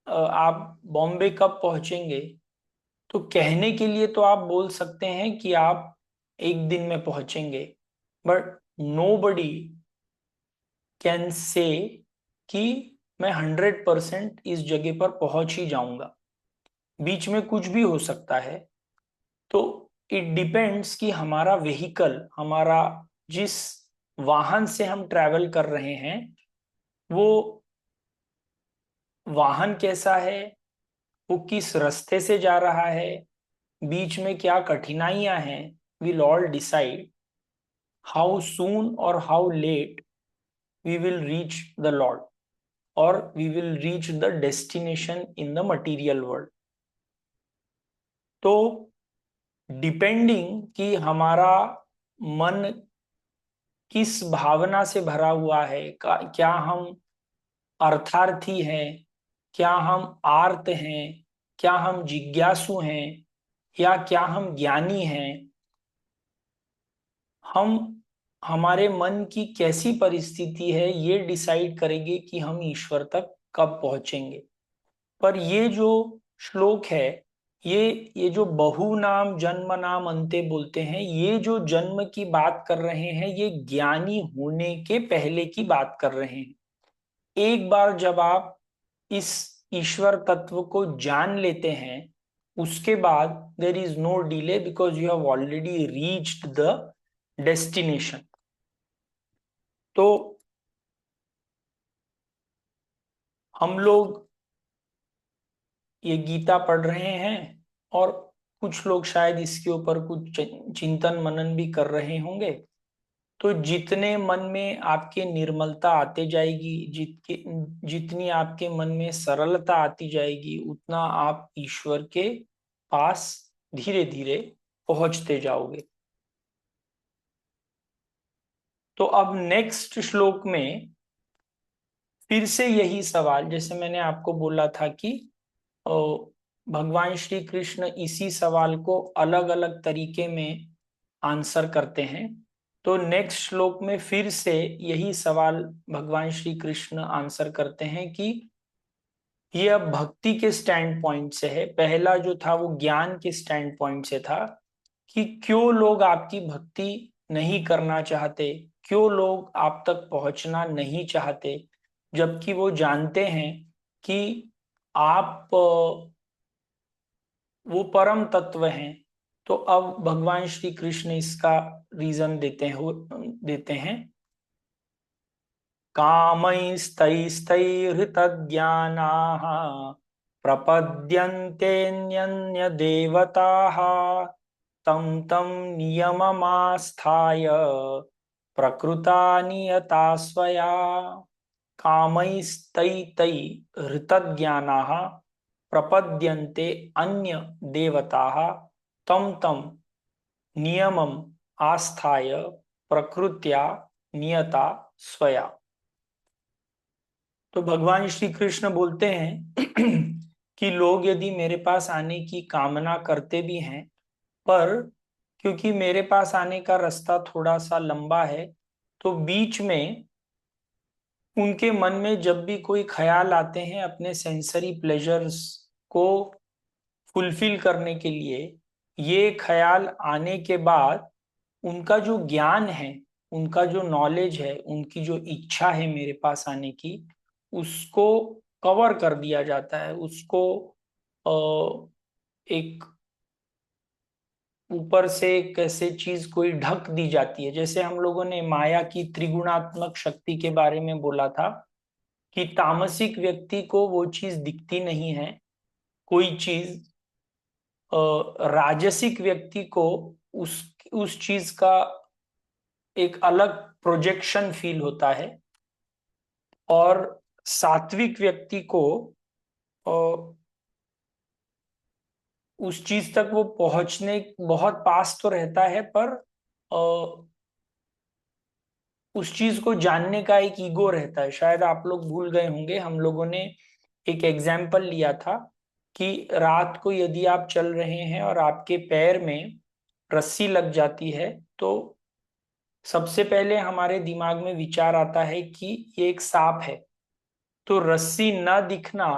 आप बॉम्बे कब पहुंचेंगे, तो कहने के लिए तो आप बोल सकते हैं कि आप एक दिन में पहुंचेंगे, बट नोबडी कैन से कि मैं 100% इस जगह पर पहुंच ही जाऊंगा, बीच में कुछ भी हो सकता है। तो इट डिपेंड्स कि हमारा व्हीकल, हमारा जिस वाहन से हम ट्रैवल कर रहे हैं, वो वाहन कैसा है, वो किस रास्ते से जा रहा है, बीच में क्या कठिनाइयां हैं, will all decide how soon और how late we will reach the lord, और we will reach the destination in the material world. तो डिपेंडिंग कि हमारा मन किस भावना से भरा हुआ है, क्या हम अर्थार्थी हैं, क्या हम आर्त हैं, क्या हम जिज्ञासु हैं, या क्या हम ज्ञानी हैं, हम हमारे मन की कैसी परिस्थिति है, ये डिसाइड करेंगे कि हम ईश्वर तक कब पहुंचेंगे। पर ये जो श्लोक है, ये जो बहु नाम जन्म नाम अंते बोलते हैं, ये जो जन्म की बात कर रहे हैं, ये ज्ञानी होने के पहले की बात कर रहे हैं। एक बार जब आप इस ईश्वर तत्व को जान लेते हैं, उसके बाद there is no delay, because you have already reached the destination. तो हम लोग ये गीता पढ़ रहे हैं, और कुछ लोग शायद इसके ऊपर कुछ चिंतन मनन भी कर रहे होंगे। तो जितने मन में आपके निर्मलता आते जाएगी, जितनी आपके मन में सरलता आती जाएगी, उतना आप ईश्वर के पास धीरे धीरे पहुंचते जाओगे। तो अब नेक्स्ट श्लोक में फिर से यही सवाल, जैसे मैंने आपको बोला था कि अ, भगवान श्री कृष्ण इसी सवाल को अलग अलग तरीके में आंसर करते हैं। तो नेक्स्ट श्लोक में फिर से यही सवाल भगवान श्री कृष्ण आंसर करते हैं कि ये अब भक्ति के स्टैंड पॉइंट से है। पहला जो था वो ज्ञान के स्टैंड पॉइंट से था कि क्यों लोग आपकी भक्ति नहीं करना चाहते, क्यों लोग आप तक पहुंचना नहीं चाहते, जबकि वो जानते हैं कि आप वो परम तत्व हैं। तो अब भगवान श्री कृष्ण इसका रीजन देते हैं। कामैस्तैस्तैहृतज्ञानाः प्रपद्यन्तेऽन्यदेवताः तं तं नियममास्थाय प्रकृता नियता स्वया। कामैस्तैतैहृतज्ञानाः प्रपद्यन्ते अन्य देवताः तं तं नियमम आस्थाय प्रकृत्या नियता स्वया। तो भगवान श्री कृष्ण बोलते हैं कि लोग यदि मेरे पास आने की कामना करते भी हैं, पर क्योंकि मेरे पास आने का रास्ता थोड़ा सा लंबा है, तो बीच में उनके मन में जब भी कोई ख्याल आते हैं अपने सेंसरी प्लेजर्स को फुलफिल करने के लिए, ये ख्याल आने के बाद उनका जो ज्ञान है, उनका जो नॉलेज है, उनकी जो इच्छा है मेरे पास आने की, उसको कवर कर दिया जाता है, उसको एक ऊपर से कैसे चीज कोई ढक दी जाती है। जैसे हम लोगों ने माया की त्रिगुणात्मक शक्ति के बारे में बोला था कि तामसिक व्यक्ति को वो चीज दिखती नहीं है, कोई चीज राजसिक व्यक्ति को उस चीज का एक अलग प्रोजेक्शन फील होता है, और सात्विक व्यक्ति को अ, उस चीज तक वो पहुंचने बहुत पास तो रहता है, पर अ, उस चीज को जानने का एक ईगो रहता है। शायद आप लोग भूल गए होंगे, हम लोगों ने एक एग्जाम्पल लिया था कि रात को यदि आप चल रहे हैं और आपके पैर में रस्सी लग जाती है, तो सबसे पहले हमारे दिमाग में विचार आता है कि ये एक सांप है। तो रस्सी न दिखना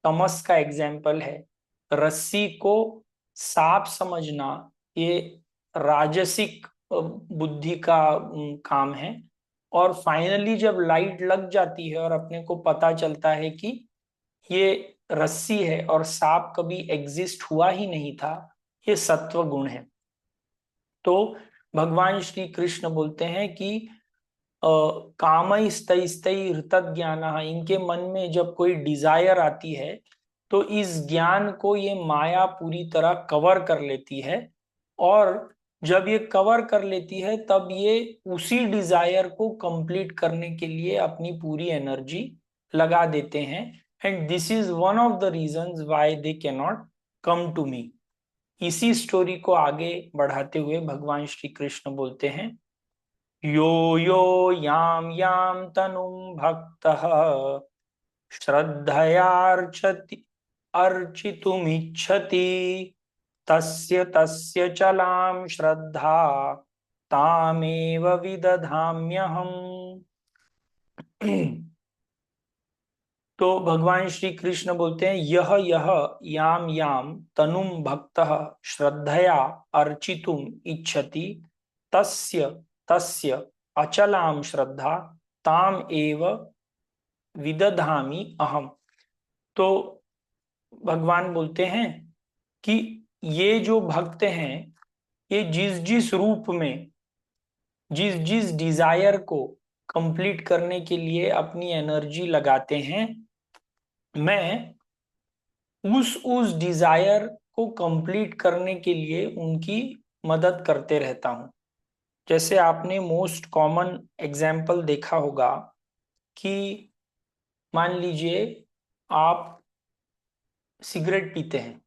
तमस का एग्जाम्पल है। रस्सी को सांप समझना ये राजसिक बुद्धि का काम है। और फाइनली जब लाइट लग जाती है और अपने को पता चलता है कि ये रस्सी है और सांप कभी एग्जिस्ट हुआ ही नहीं था, ये सत्व गुण है। तो भगवान श्री कृष्ण बोलते हैं कि काम स्तई ज्ञान, इनके मन में जब कोई डिजायर आती है तो इस ज्ञान को ये माया पूरी तरह कवर कर लेती है। और जब ये कवर कर लेती है तब ये उसी डिजायर को कंप्लीट करने के लिए अपनी पूरी एनर्जी लगा देते हैं। And this is one of the reasons why they can not come to me. इसी स्टोरी को आगे बढ़ाते हुए भगवान श्री कृष्ण बोलते हैं, यो यो याम याम तनुम भक्तः श्रद्धयार्चति अर्चितुमिच्छति तस्य तस्य चलाम श्रद्धा तामेव विदधाम्यहम्। तो भगवान श्री कृष्ण बोलते हैं, यह याम याम तनुम भक्तः श्रद्धया अर्चितुम इच्छति तस्य तस्य अचलाम श्रद्धा ताम एव विदधामि अहम। तो भगवान बोलते हैं कि ये जो भक्त हैं, ये जिस जिस रूप में जिस जिस डिजायर को कंप्लीट करने के लिए अपनी एनर्जी लगाते हैं, मैं उस डिजायर को कंप्लीट करने के लिए उनकी मदद करते रहता हूं। जैसे आपने मोस्ट कॉमन एग्जाम्पल देखा होगा कि मान लीजिए आप सिगरेट पीते हैं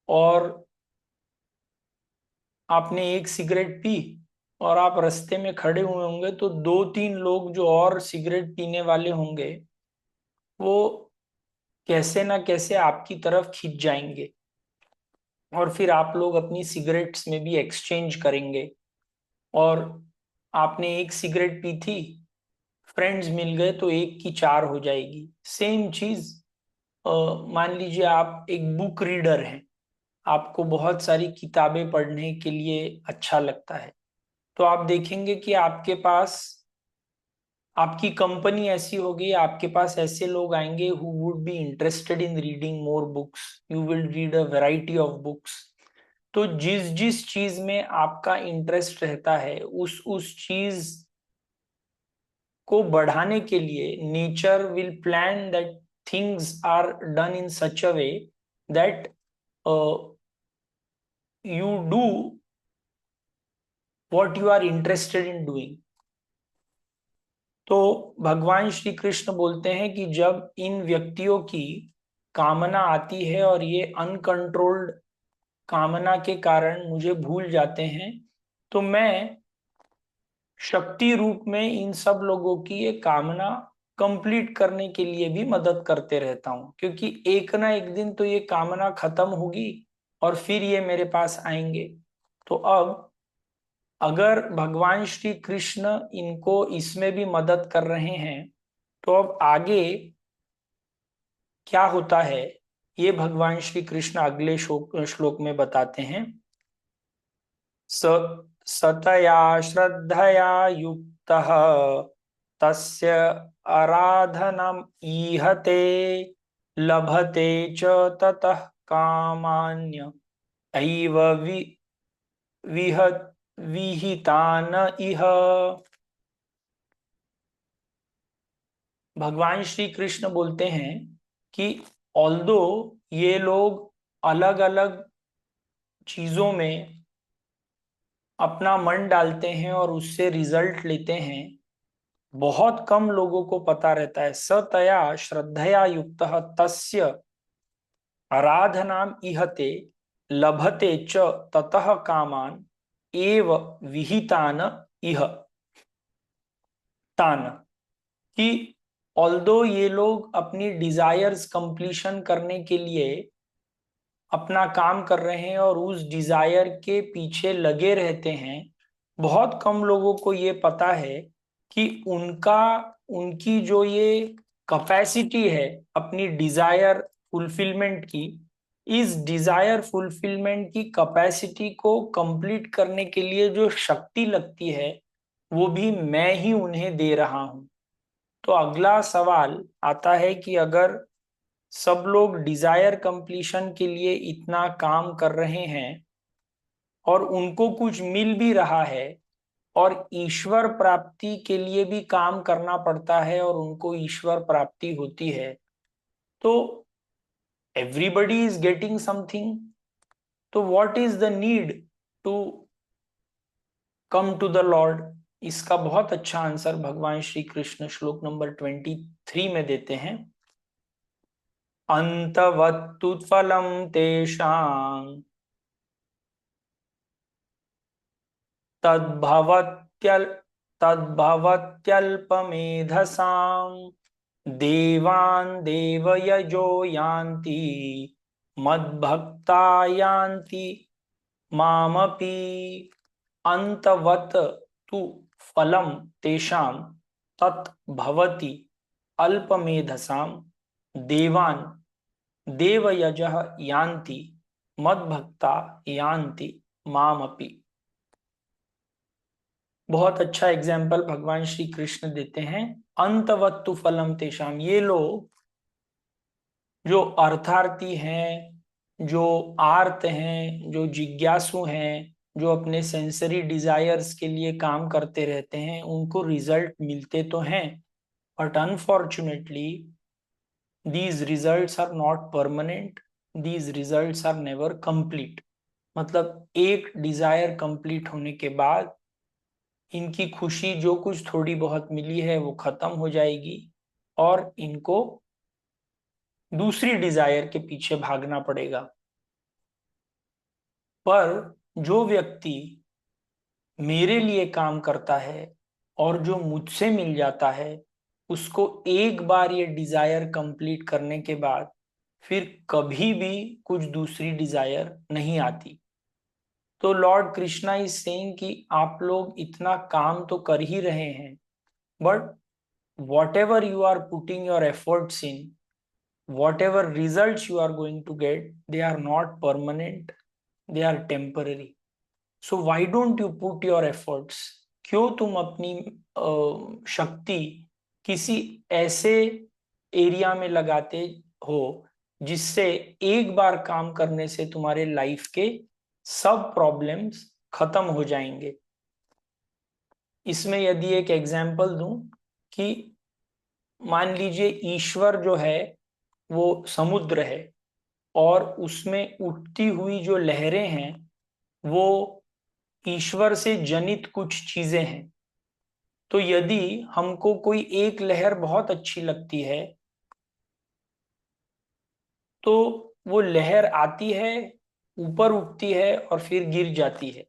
और आपने एक सिगरेट पी और आप रास्ते में खड़े हुए होंगे तो दो तीन लोग जो और सिगरेट पीने वाले होंगे वो कैसे ना कैसे आपकी तरफ खिंच जाएंगे और फिर आप लोग अपनी सिगरेट्स में भी एक्सचेंज करेंगे। और आपने एक सिगरेट पी थी, फ्रेंड्स मिल गए तो एक की चार हो जाएगी। सेम चीज, मान लीजिए आप एक बुक रीडर हैं, आपको बहुत सारी किताबें पढ़ने के लिए अच्छा लगता है, तो आप देखेंगे कि आपके पास आपकी कंपनी ऐसी होगी, आपके पास ऐसे लोग आएंगे who would be interested in reading more books. You will read a variety of books. तो जिस जिस चीज में आपका इंटरेस्ट रहता है उस चीज को बढ़ाने के लिए nature will plan that things are done in such a way that you do what you are interested in doing. तो भगवान श्री कृष्ण बोलते हैं कि जब इन व्यक्तियों की कामना आती है और ये अनकंट्रोल्ड कामना के कारण मुझे भूल जाते हैं, तो मैं शक्ति रूप में इन सब लोगों की ये कामना कंप्लीट करने के लिए भी मदद करते रहता हूं, क्योंकि एक ना एक दिन तो ये कामना खत्म होगी और फिर ये मेरे पास आएंगे। तो अब अगर भगवान श्री कृष्ण इनको इसमें भी मदद कर रहे हैं, तो अब आगे क्या होता है ये भगवान श्री कृष्ण अगले श्लोक में बताते हैं। स सतया श्रद्धया युक्तः तस्य आराधनम् ईहते लभते च ततः कामान्य एव विह विहितान इह। भगवान श्री कृष्ण बोलते हैं कि ऑल्दो ये लोग अलग अलग चीजों में अपना मन डालते हैं और उससे रिजल्ट लेते हैं, बहुत कम लोगों को पता रहता है सतया श्रद्धया युक्त तस्य आराधनाम इहते लभते च ततः कामान एव विहितान इह तान। कि ऑल्दो ये लोग अपनी डिजायर्स कंप्लीशन करने के लिए अपना काम कर रहे हैं और उस डिजायर के पीछे लगे रहते हैं, बहुत कम लोगों को ये पता है कि उनकी जो ये कैपेसिटी है अपनी डिजायर फुलफिलमेंट की, इस डिजायर फुलफिलमेंट की कैपेसिटी को कंप्लीट करने के लिए जो शक्ति लगती है वो भी मैं ही उन्हें दे रहा हूं। तो अगला सवाल आता है कि अगर सब लोग डिजायर कंप्लीशन के लिए इतना काम कर रहे हैं और उनको कुछ मिल भी रहा है और ईश्वर प्राप्ति के लिए भी काम करना पड़ता है और उनको ईश्वर प्राप्ति होती है, तो एवरीबडी इज गेटिंग समथिंग, तो what is the need to come to the lord? इसका बहुत अच्छा आंसर भगवान श्री कृष्ण श्लोक नंबर 23 में देते हैं। अंतवत्तु फलम तेषां तद्भवत्यल् तद्भवत्यल्पमेधसाम् देवान् देवयजो यान्ति मद्भक्ता यान्ति मामपि। अंतवत् तु फलम तेषां तत् भवति अल्पमेधसाम् देवान् देवयजः यान्ति मद्भक्ता यान्ति मामपि। बहुत अच्छा एग्जाम्पल भगवान श्री कृष्ण देते हैं। अंतवत्तु फलम तेषाम, ये लोग जो अर्थार्थी हैं, जो आर्त हैं, जो जिज्ञासु हैं, जो अपने सेंसरी डिजायर्स के लिए काम करते रहते हैं, उनको रिजल्ट मिलते तो हैं, but unfortunately these results are not permanent, these results are never complete. मतलब एक डिजायर कंप्लीट होने के बाद इनकी खुशी जो कुछ थोड़ी बहुत मिली है वो खत्म हो जाएगी और इनको दूसरी डिजायर के पीछे भागना पड़ेगा। पर जो व्यक्ति मेरे लिए काम करता है और जो मुझसे मिल जाता है, उसको एक बार ये डिजायर कंप्लीट करने के बाद फिर कभी भी कुछ दूसरी डिजायर नहीं आती। तो लॉर्ड कृष्णा इज सेइंग कि आप लोग इतना काम तो कर ही रहे हैं, but whatever you are putting your efforts in, whatever results you are going to get, they are not permanent, they are temporary. So why don't you put your efforts? क्यों तुम अपनी शक्ति किसी ऐसे एरिया में लगाते हो जिससे एक बार काम करने से तुम्हारे लाइफ के सब प्रॉब्लम्स खत्म हो जाएंगे। इसमें यदि एक एग्जांपल दूं कि मान लीजिए ईश्वर जो है वो समुद्र है और उसमें उठती हुई जो लहरें हैं वो ईश्वर से जनित कुछ चीजें हैं। तो यदि हमको कोई एक लहर बहुत अच्छी लगती है तो वो लहर आती है, ऊपर उठती है और फिर गिर जाती है।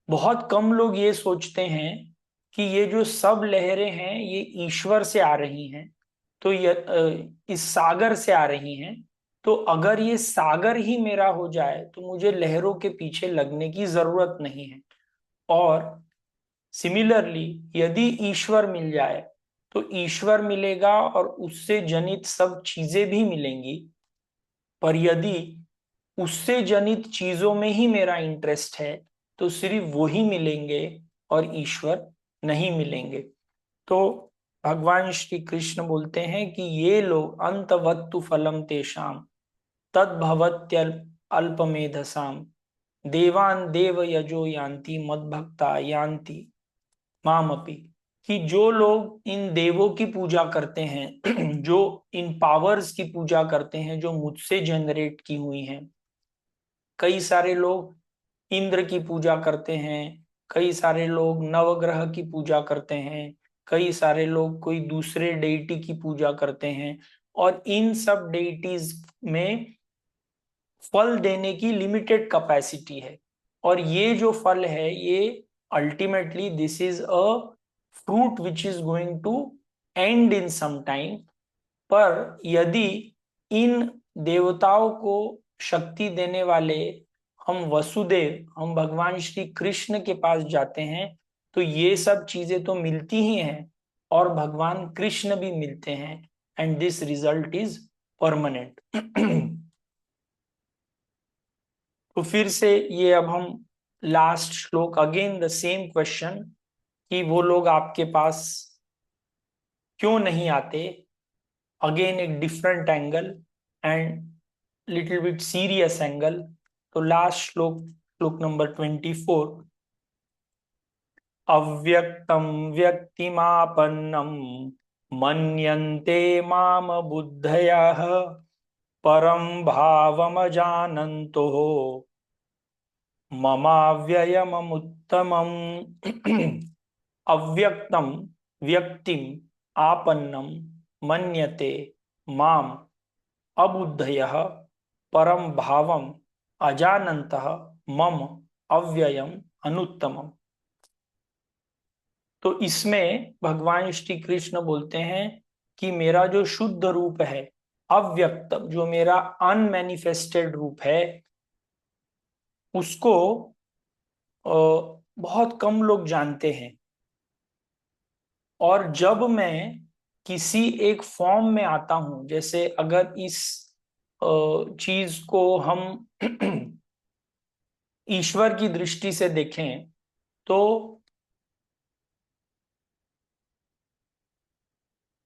बहुत कम लोग ये सोचते हैं कि ये जो सब लहरें हैं ये ईश्वर से आ रही हैं, तो ये इस सागर से आ रही हैं। तो अगर ये सागर ही मेरा हो जाए तो मुझे लहरों के पीछे लगने की जरूरत नहीं है। और सिमिलरली यदि ईश्वर मिल जाए तो ईश्वर मिलेगा और उससे जनित सब चीजें भी मिलेंगी। पर यदि उससे जनित चीजों में ही मेरा इंटरेस्ट है तो सिर्फ वो ही मिलेंगे और ईश्वर नहीं मिलेंगे। तो भगवान श्री कृष्ण बोलते हैं कि ये लोग अंतवत्तु फलम तेषाम तद्भवत्यल्प अल्पमेधसाम देवान देव यजो यान्ति मद्भक्ता यान्ति मामपि। कि जो लोग इन देवों की पूजा करते हैं जो इन पावर्स की पूजा करते हैं जो मुझसे जनरेट की हुई हैं, कई सारे लोग इंद्र की पूजा करते हैं, कई सारे लोग नवग्रह की पूजा करते हैं, कई सारे लोग कोई दूसरे डेइटी की पूजा करते हैं, और इन सब डेइटीज में फल देने की लिमिटेड कैपेसिटी है। और ये जो फल है ये ultimately this is a fruit which is going to end in some time. पर यदि इन देवताओं को शक्ति देने वाले हम वसुदेव, हम भगवान श्री कृष्ण के पास जाते हैं, तो ये सब चीजें तो मिलती ही हैं और भगवान कृष्ण भी मिलते हैं, and this result is permanent. तो फिर से ये अब हम लास्ट श्लोक, अगेन द सेम क्वेश्चन, कि वो लोग आपके पास क्यों नहीं आते, अगेन एक different angle and little bit serious angle. तो लास्ट श्लोक, श्लोक नंबर 24, अव्यक्तम व्यक्तिमापन्नम मन्यन्ते माम बुद्धयः परम भावमजानन्तो ममाव्ययममुत्तमम्। अव्यक्तम व्यक्तिम आपन्नम मन्यते माम अबुद्धयः परम भावम अजानन्तः मम अव्ययम अनुत्तमम। तो इसमें भगवान श्री कृष्ण बोलते हैं कि मेरा जो शुद्ध रूप है, अव्यक्तम, जो मेरा अनमैनिफेस्टेड रूप है, उसको बहुत कम लोग जानते हैं। और जब मैं किसी एक फॉर्म में आता हूं, जैसे अगर इस चीज को हम ईश्वर की दृष्टि से देखें, तो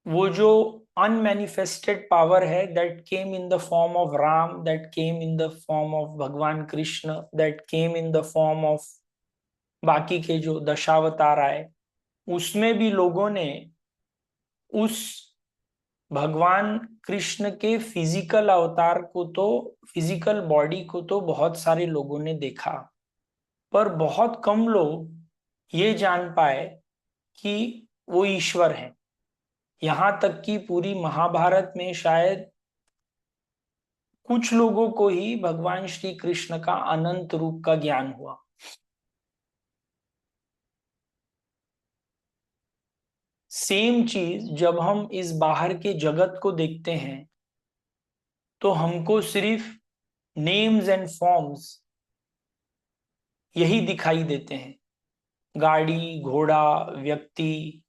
वो जो अनमैनिफेस्टेड पावर है, that came in the form of Ram, that came in the form of Bhagwan Krishna, that came in the form of बाकी के जो दशावतार आए, उसमें भी लोगों ने उस भगवान कृष्ण के फिजिकल अवतार को, तो फिजिकल बॉडी को तो बहुत सारे लोगों ने देखा, पर बहुत कम लोग ये जान पाए कि वो ईश्वर है। यहां तक कि पूरी महाभारत में शायद कुछ लोगों को ही भगवान श्री कृष्ण का अनंत रूप का ज्ञान हुआ। सेम चीज जब हम इस बाहर के जगत को देखते हैं, तो हमको सिर्फ नेम्स एंड फॉर्म्स यही दिखाई देते हैं, गाड़ी, घोड़ा, व्यक्ति,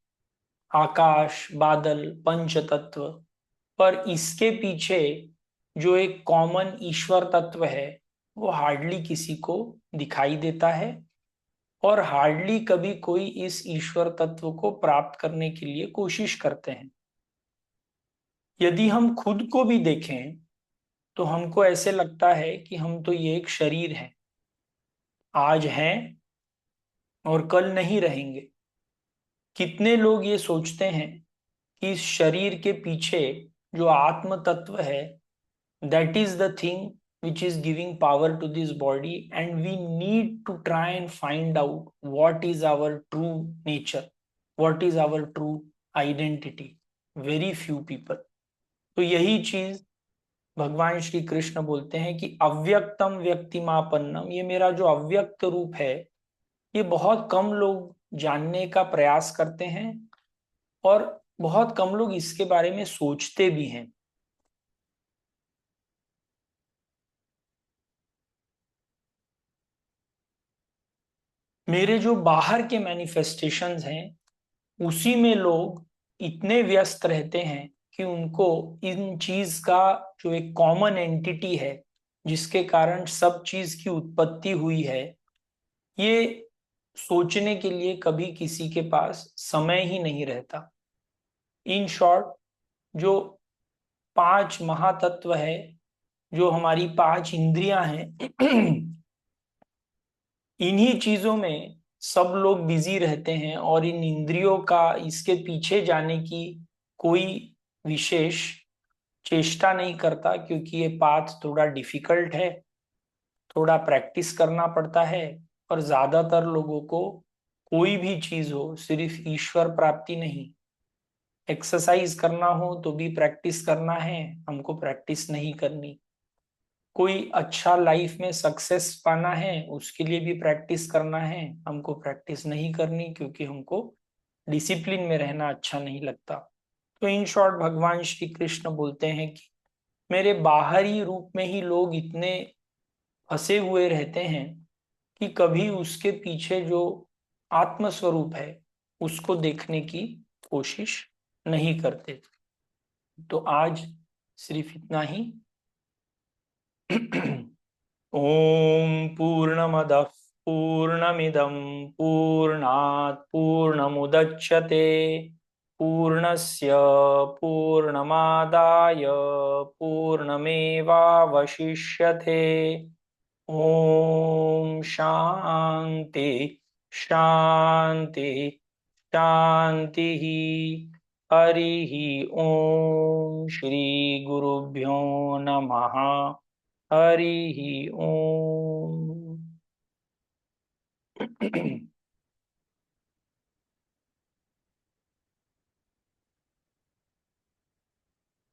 आकाश, बादल, पंच तत्व। पर इसके पीछे जो एक कॉमन ईश्वर तत्व है, वो हार्डली किसी को दिखाई देता है, और हार्डली कभी कोई इस ईश्वर तत्व को प्राप्त करने के लिए कोशिश करते हैं। यदि हम खुद को भी देखें, तो हमको ऐसे लगता है कि हम तो ये एक शरीर है, आज हैं और कल नहीं रहेंगे। कितने लोग ये सोचते हैं कि इस शरीर के पीछे जो आत्म तत्व है, that is the thing which is giving power to this body, and we need to try and find out what is our true nature, what is our true identity. Very few people. तो यही चीज भगवान श्री कृष्ण बोलते हैं कि अव्यक्तम व्यक्तिमापन्नम, ये मेरा जो अव्यक्त रूप है, ये बहुत कम लोग जानने का प्रयास करते हैं, और बहुत कम लोग इसके बारे में सोचते भी हैं। मेरे जो बाहर के मैनिफेस्टेशंस हैं, उसी में लोग इतने व्यस्त रहते हैं कि उनको इन चीज का जो एक कॉमन एंटिटी है, जिसके कारण सब चीज की उत्पत्ति हुई है, ये सोचने के लिए कभी किसी के पास समय ही नहीं रहता। इन शॉर्ट, जो पांच महातत्व है, जो हमारी पांच इंद्रियां हैं, इन्हीं चीजों में सब लोग बिजी रहते हैं, और इन इंद्रियों का इसके पीछे जाने की कोई विशेष चेष्टा नहीं करता, क्योंकि ये पाथ थोड़ा डिफिकल्ट है, थोड़ा प्रैक्टिस करना पड़ता है। और ज्यादातर लोगों को कोई भी चीज हो, सिर्फ ईश्वर प्राप्ति नहीं, एक्सरसाइज करना हो तो भी प्रैक्टिस करना है, हमको प्रैक्टिस नहीं करनी। कोई अच्छा लाइफ में सक्सेस पाना है, उसके लिए भी प्रैक्टिस करना है, हमको प्रैक्टिस नहीं करनी, क्योंकि हमको डिसिप्लिन में रहना अच्छा नहीं लगता। तो इन शॉर्ट भगवान श्री कृष्ण बोलते हैं कि मेरे बाहरी रूप में ही लोग इतने फंसे हुए रहते हैं कि कभी उसके पीछे जो आत्म स्वरूप है उसको देखने की कोशिश नहीं करते। तो आज सिर्फ इतना ही। ओम पूर्णमदः पूर्णमिदं पूर्णात् पूर्णमुदच्यते पूर्णस्य पूर्णमादाय पूर्णमेवावशिष्यते। ओम शांति शांति शांति। हरि ओम श्री गुरुभ्यो नमः। हरि ओम।